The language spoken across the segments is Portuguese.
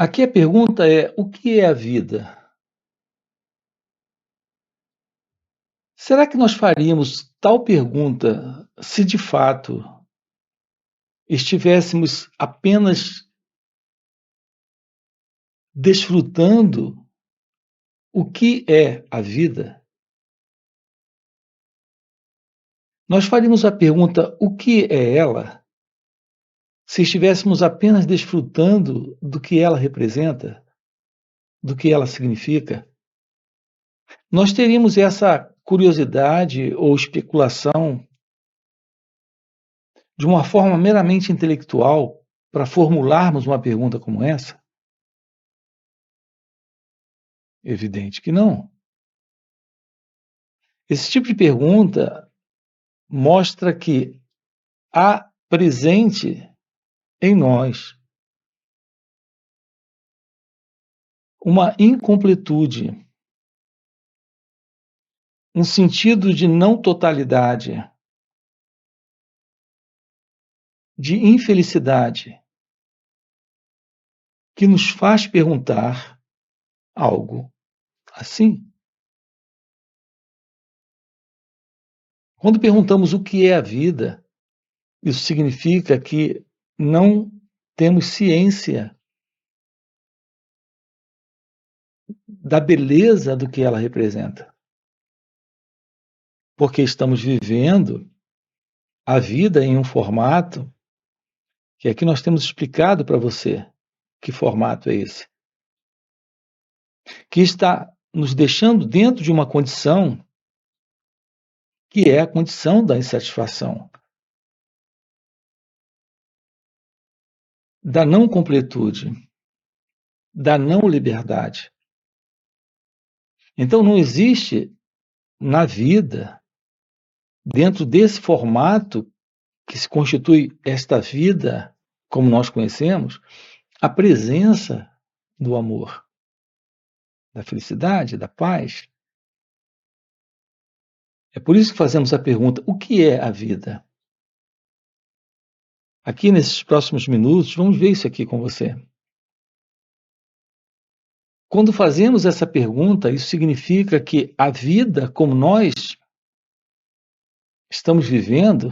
Aqui a pergunta é: o que é a vida? Será que nós faríamos tal pergunta se de fato estivéssemos apenas desfrutando o que é a vida? Nós faríamos a pergunta: o que é ela? Se estivéssemos apenas desfrutando do que ela representa, do que ela significa? Nós teríamos essa curiosidade ou especulação de uma forma meramente intelectual para formularmos uma pergunta como essa? Evidente que não. Esse tipo de pergunta mostra que há presente em nós uma incompletude, um sentido de não totalidade, de infelicidade, que nos faz perguntar algo assim. Quando perguntamos o que é a vida, isso significa que não temos ciência da beleza do que ela representa, porque estamos vivendo a vida em um formato que aqui nós temos explicado para você que formato é esse, que está nos deixando dentro de uma condição que é a condição da insatisfação, da não completude, da não liberdade. Então não existe na vida, dentro desse formato que se constitui esta vida como nós conhecemos, a presença do amor, da felicidade, da paz. É por isso que fazemos a pergunta: o que é a vida? Aqui nesses próximos minutos, vamos ver isso aqui com você. Quando fazemos essa pergunta, isso significa que a vida como nós estamos vivendo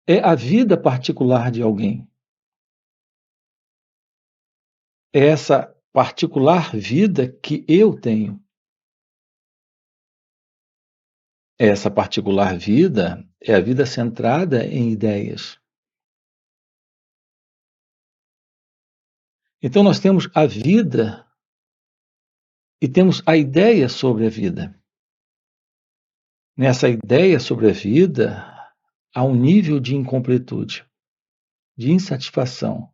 é a vida particular de alguém. É essa particular vida que eu tenho. Essa particular vida é a vida centrada em ideias. Então nós temos a vida e temos a ideia sobre a vida. Nessa ideia sobre a vida, há um nível de incompletude, de insatisfação,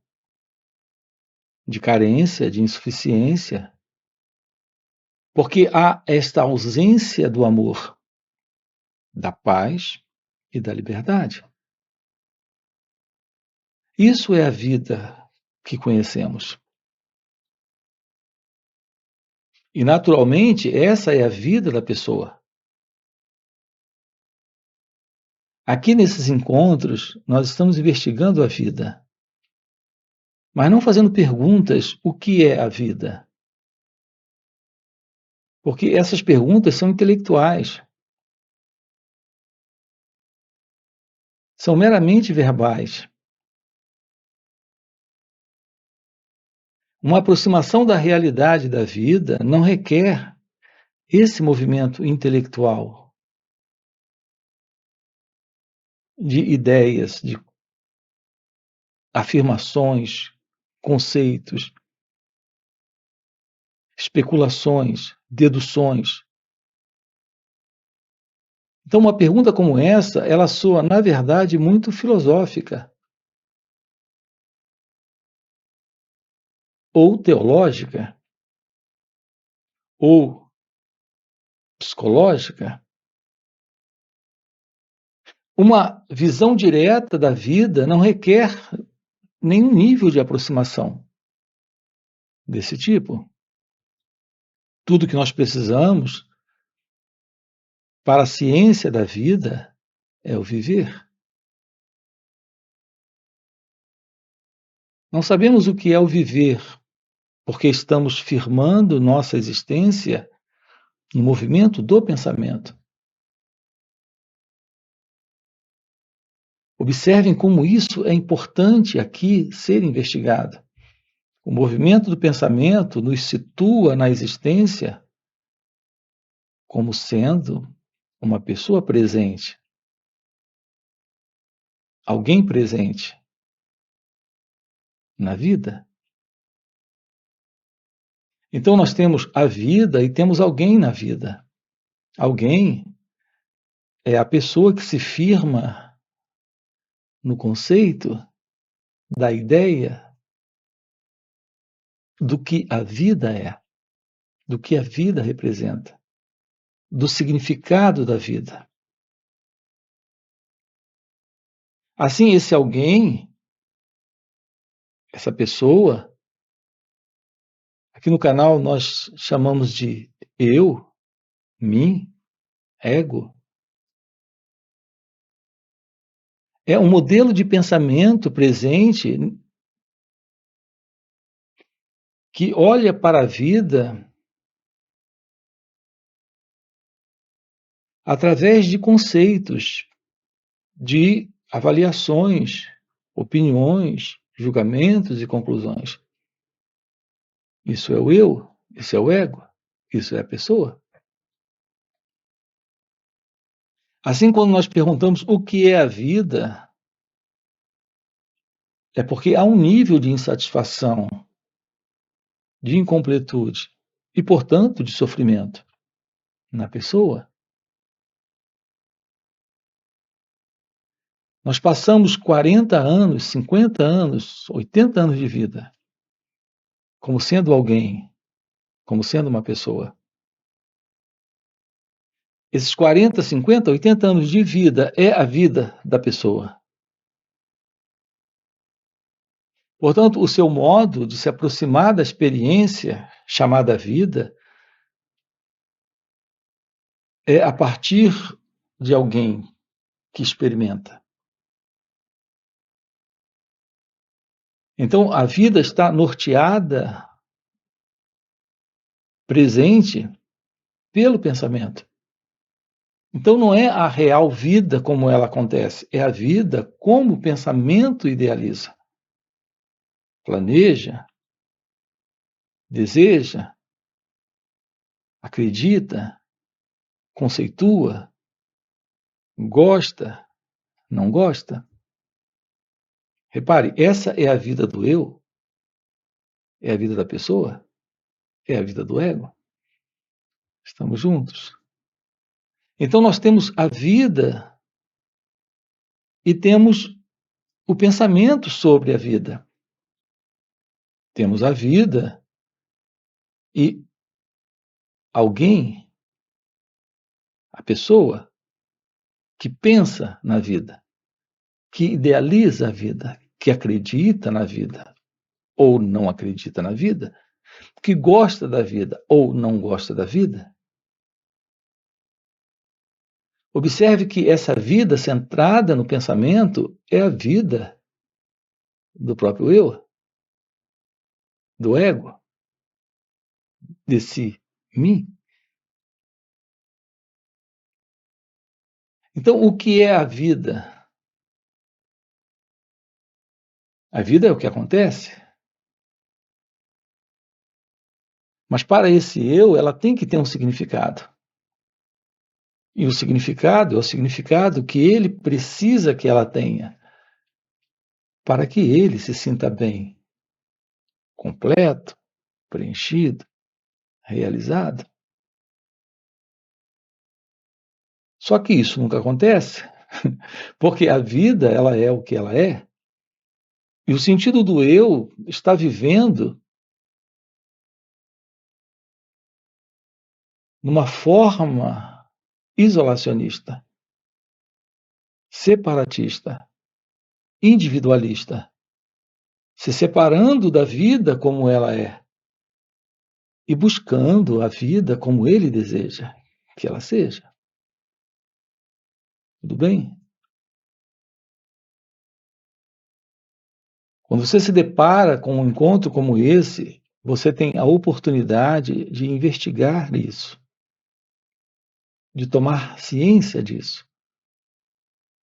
de carência, de insuficiência, porque há esta ausência do amor, da paz e da liberdade. Isso é a vida que conhecemos. E, naturalmente, essa é a vida da pessoa. Aqui nesses encontros, nós estamos investigando a vida, mas não fazendo perguntas: o que é a vida? Porque essas perguntas são intelectuais, são meramente verbais. Uma aproximação da realidade da vida não requer esse movimento intelectual de ideias, de afirmações, conceitos, especulações, deduções. Então, uma pergunta como essa, ela soa, na verdade, muito filosófica ou teológica ou psicológica. Uma visão direta da vida não requer nenhum nível de aproximação desse tipo. Tudo que nós precisamos para a ciência da vida é o viver. Não sabemos o que é o viver porque estamos firmando nossa existência no movimento do pensamento. Observem como isso é importante aqui ser investigado. O movimento do pensamento nos situa na existência como sendo uma pessoa presente, alguém presente na vida. Então nós temos a vida e temos alguém na vida. Alguém é a pessoa que se firma no conceito da ideia do que a vida é, do que a vida representa, do significado da vida. Assim, esse alguém, essa pessoa, aqui no canal nós chamamos de eu, mim, ego, é um modelo de pensamento presente que olha para a vida através de conceitos, de avaliações, opiniões, julgamentos e conclusões. Isso é o eu, isso é o ego, isso é a pessoa. Assim, quando nós perguntamos o que é a vida, é porque há um nível de insatisfação, de incompletude e, portanto, de sofrimento na pessoa. Nós passamos 40 anos, 50 anos, 80 anos de vida como sendo alguém, como sendo uma pessoa. Esses 40, 50, 80 anos de vida é a vida da pessoa. Portanto, o seu modo de se aproximar da experiência chamada vida é a partir de alguém que experimenta. Então, a vida está norteada, presente, pelo pensamento. Então, não é a real vida como ela acontece, é a vida como o pensamento idealiza, planeja, deseja, acredita, conceitua, gosta, não gosta. Repare, essa é a vida do eu, é a vida da pessoa, é a vida do ego. Estamos juntos. Então nós temos a vida e temos o pensamento sobre a vida. Temos a vida e alguém, a pessoa, que pensa na vida, que idealiza a vida, que acredita na vida ou não acredita na vida, que gosta da vida ou não gosta da vida. Observe que essa vida centrada no pensamento é a vida do próprio eu, do ego, desse mim. Então, o que é a vida? A vida é o que acontece. Mas para esse eu, ela tem que ter um significado. E o significado é o significado que ele precisa que ela tenha para que ele se sinta bem, completo, preenchido, realizado. Só que isso nunca acontece, porque a vida ela é o que ela é. E o sentido do eu está vivendo numa forma isolacionista, separatista, individualista, se separando da vida como ela é e buscando a vida como ele deseja que ela seja. Tudo bem? Quando você se depara com um encontro como esse, você tem a oportunidade de investigar isso, de tomar ciência disso,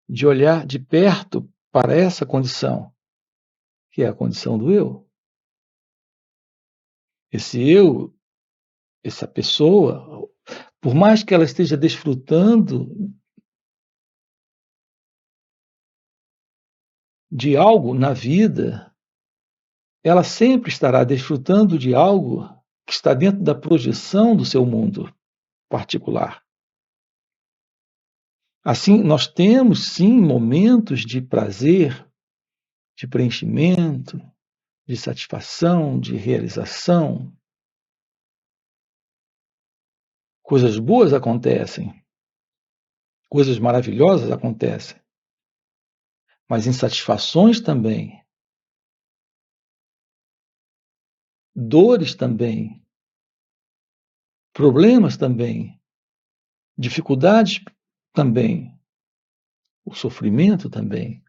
de olhar de perto para essa condição, que é a condição do eu. Esse eu, essa pessoa, por mais que ela esteja desfrutando de algo na vida, ela sempre estará desfrutando de algo que está dentro da projeção do seu mundo particular. Assim, nós temos sim momentos de prazer, de preenchimento, de satisfação, de realização. Coisas boas acontecem, coisas maravilhosas acontecem, mas insatisfações também, dores também, problemas também, dificuldades também, o sofrimento também.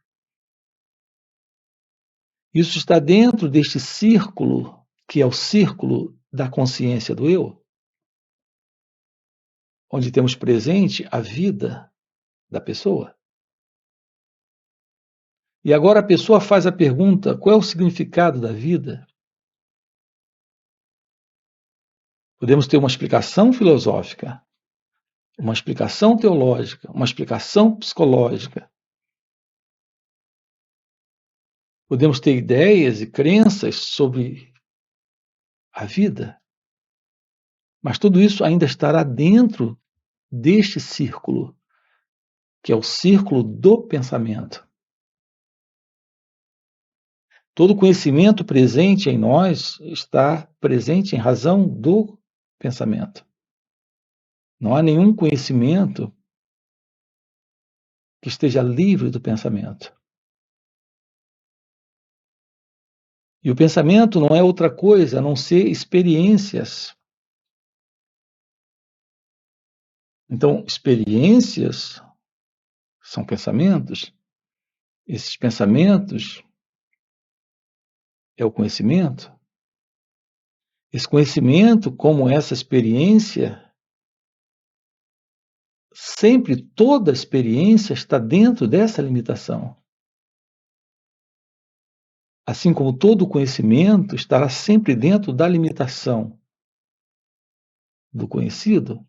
Isso está dentro deste círculo, que é o círculo da consciência do eu, onde temos presente a vida da pessoa. E agora a pessoa faz a pergunta: qual é o significado da vida? Podemos ter uma explicação filosófica, uma explicação teológica, uma explicação psicológica. Podemos ter ideias e crenças sobre a vida, mas tudo isso ainda estará dentro deste círculo, que é o círculo do pensamento. Todo conhecimento presente em nós está presente em razão do pensamento. Não há nenhum conhecimento que esteja livre do pensamento. E o pensamento não é outra coisa a não ser experiências. Então, experiências são pensamentos. Esses pensamentos é o conhecimento. Esse conhecimento, como essa experiência, sempre toda experiência está dentro dessa limitação. Assim como todo conhecimento estará sempre dentro da limitação do conhecido.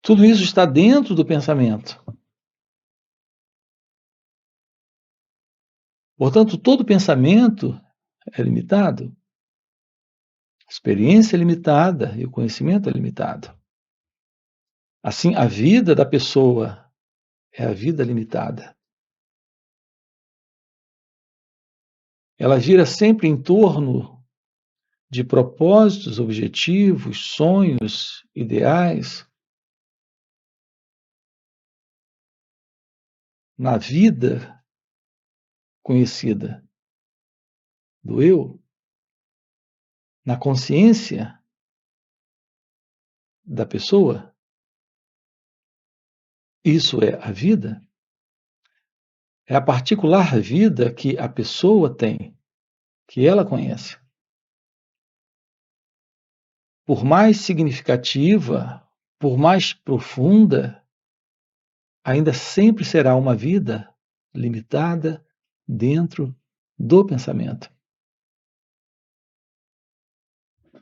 Tudo isso está dentro do pensamento. Portanto, todo pensamento é limitado. A experiência é limitada e o conhecimento é limitado. Assim, a vida da pessoa é a vida limitada. Ela gira sempre em torno de propósitos, objetivos, sonhos, ideais. Na vida conhecida do eu, na consciência da pessoa, isso é a vida. É a particular vida que a pessoa tem, que ela conhece. Por mais significativa, por mais profunda, ainda sempre será uma vida limitada dentro do pensamento.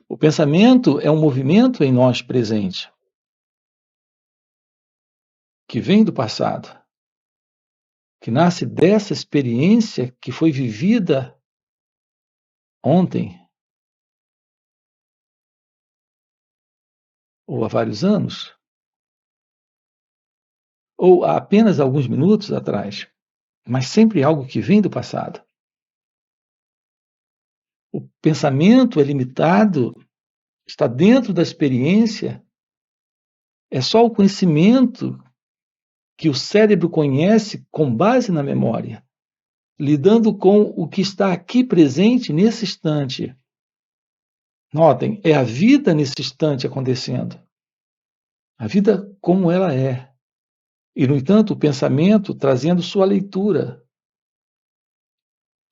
O pensamento é um movimento em nós presente, que vem do passado, que nasce dessa experiência que foi vivida ontem ou há vários anos, ou há apenas alguns minutos atrás, mas sempre algo que vem do passado. O pensamento é limitado, está dentro da experiência, é só o conhecimento que o cérebro conhece com base na memória, lidando com o que está aqui presente nesse instante. Notem, é a vida nesse instante acontecendo. A vida como ela é. E, no entanto, o pensamento trazendo sua leitura,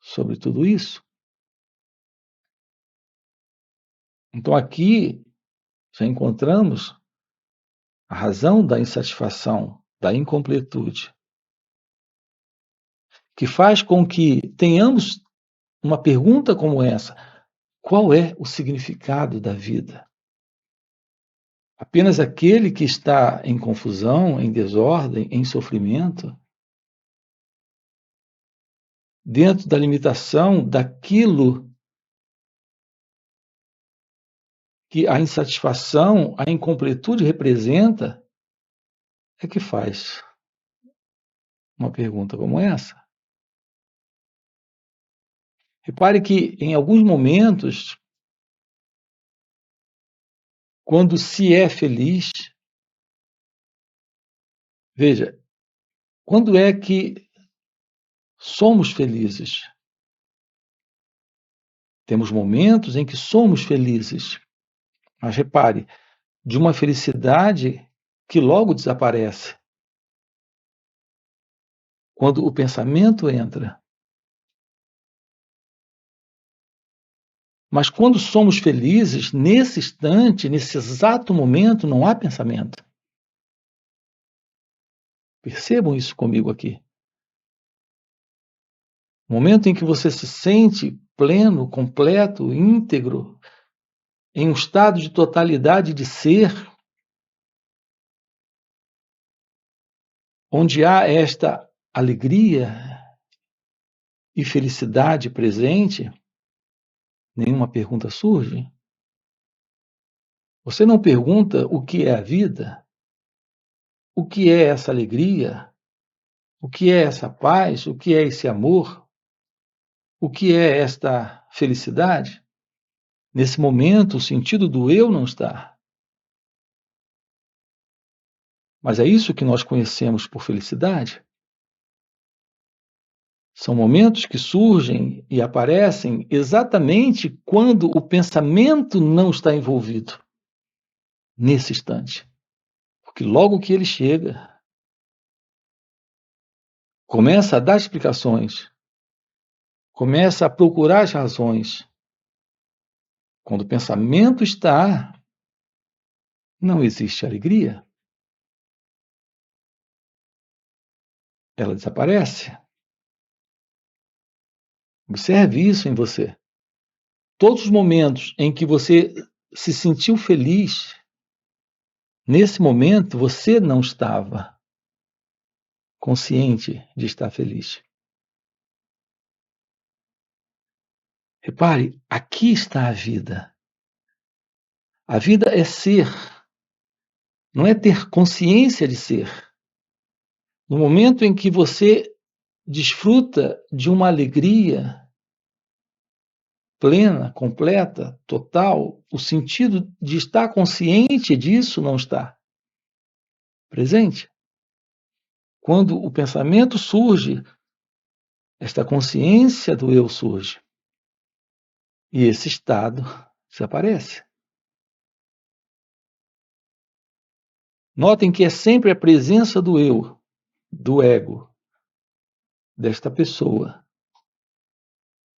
sobre tudo isso. Então, aqui já encontramos a razão da insatisfação, da incompletude, que faz com que tenhamos uma pergunta como essa: qual é o significado da vida? Apenas aquele que está em confusão, em desordem, em sofrimento, dentro da limitação daquilo que a insatisfação, a incompletude representa, é que faz uma pergunta como essa. Repare que, em alguns momentos, quando se é feliz, veja, quando é que somos felizes? Temos momentos em que somos felizes, mas repare, de uma felicidade que logo desaparece. Quando o pensamento entra. Mas quando somos felizes, nesse instante, nesse exato momento, não há pensamento. Percebam isso comigo aqui. O momento em que você se sente pleno, completo, íntegro, em um estado de totalidade de ser, onde há esta alegria e felicidade presente, nenhuma pergunta surge. Você não pergunta o que é a vida, o que é essa alegria, o que é essa paz, o que é esse amor, o que é esta felicidade. Nesse momento, o sentido do eu não está. Mas é isso que nós conhecemos por felicidade? São momentos que surgem e aparecem exatamente quando o pensamento não está envolvido, nesse instante. Porque logo que ele chega, começa a dar explicações, começa a procurar as razões. Quando o pensamento está, não existe alegria. Ela desaparece. Observe isso em você. Todos os momentos em que você se sentiu feliz, nesse momento você não estava consciente de estar feliz. Repare, aqui está a vida. A vida é ser, não é ter consciência de ser. No momento em que você desfruta de uma alegria plena, completa, total, o sentido de estar consciente disso não está presente. Quando o pensamento surge, esta consciência do eu surge. E esse estado desaparece. Notem que é sempre a presença do eu, do ego, desta pessoa,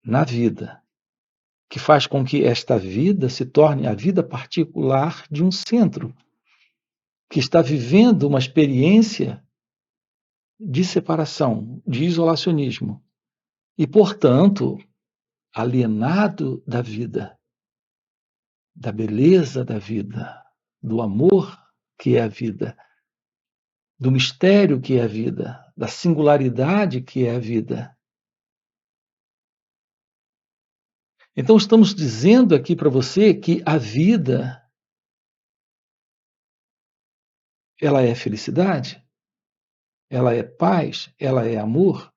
na vida, que faz com que esta vida se torne a vida particular de um centro, que está vivendo uma experiência de separação, de isolacionismo, e, portanto, alienado da vida, da beleza da vida, do amor que é a vida, do mistério que é a vida, da singularidade que é a vida. Então, estamos dizendo aqui para você que a vida, ela é felicidade, ela é paz, ela é amor,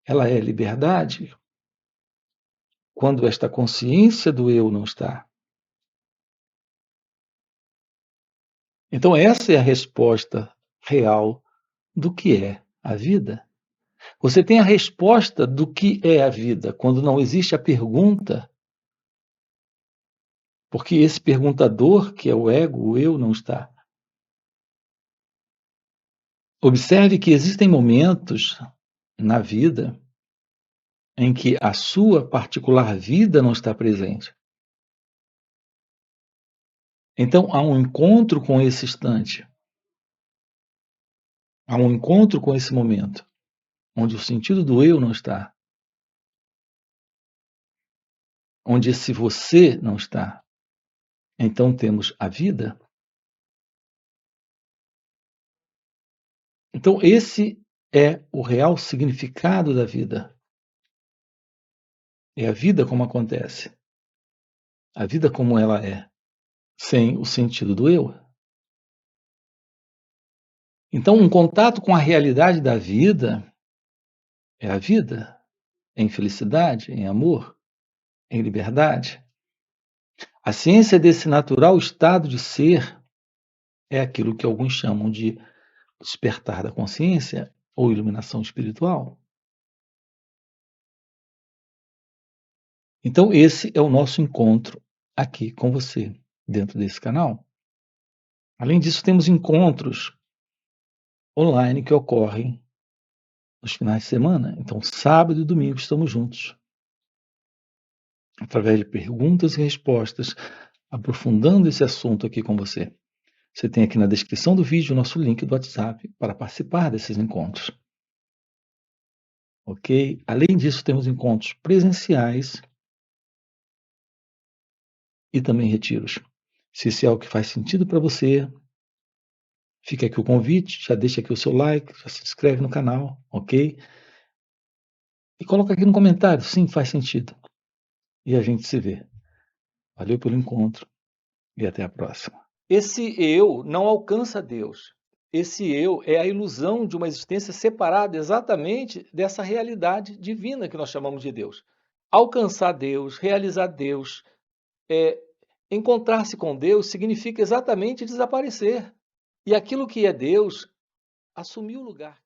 ela é liberdade, quando esta consciência do eu não está. Então, essa é a resposta real do que é a vida. Você tem a resposta do que é a vida, quando não existe a pergunta, porque esse perguntador, que é o ego, o eu, não está. Observe que existem momentos na vida em que a sua particular vida não está presente. Então, há um encontro com esse instante, há um encontro com esse momento, onde o sentido do eu não está, onde esse você não está. Então, temos a vida. Então, esse é o real significado da vida. É a vida como acontece, a vida como ela é, sem o sentido do eu. Então, um contato com a realidade da vida é a vida, em felicidade, em amor, em liberdade. A ciência desse natural estado de ser é aquilo que alguns chamam de despertar da consciência ou iluminação espiritual. Então, esse é o nosso encontro aqui com você, dentro desse canal. Além disso, temos encontros online que ocorrem nos finais de semana. Então, sábado e domingo estamos juntos, através de perguntas e respostas, aprofundando esse assunto aqui com você. Você tem aqui na descrição do vídeo o nosso link do WhatsApp para participar desses encontros. Ok? Além disso, temos encontros presenciais e também retiros. Se esse é algo que faz sentido para você, fica aqui o convite, já deixa aqui o seu like, já se inscreve no canal, ok? E coloca aqui no comentário, sim, faz sentido. E a gente se vê. Valeu pelo encontro e até a próxima. Esse eu não alcança Deus. Esse eu é a ilusão de uma existência separada exatamente dessa realidade divina que nós chamamos de Deus. Alcançar Deus, realizar Deus, encontrar-se com Deus significa exatamente desaparecer. E aquilo que é Deus assumiu o lugar.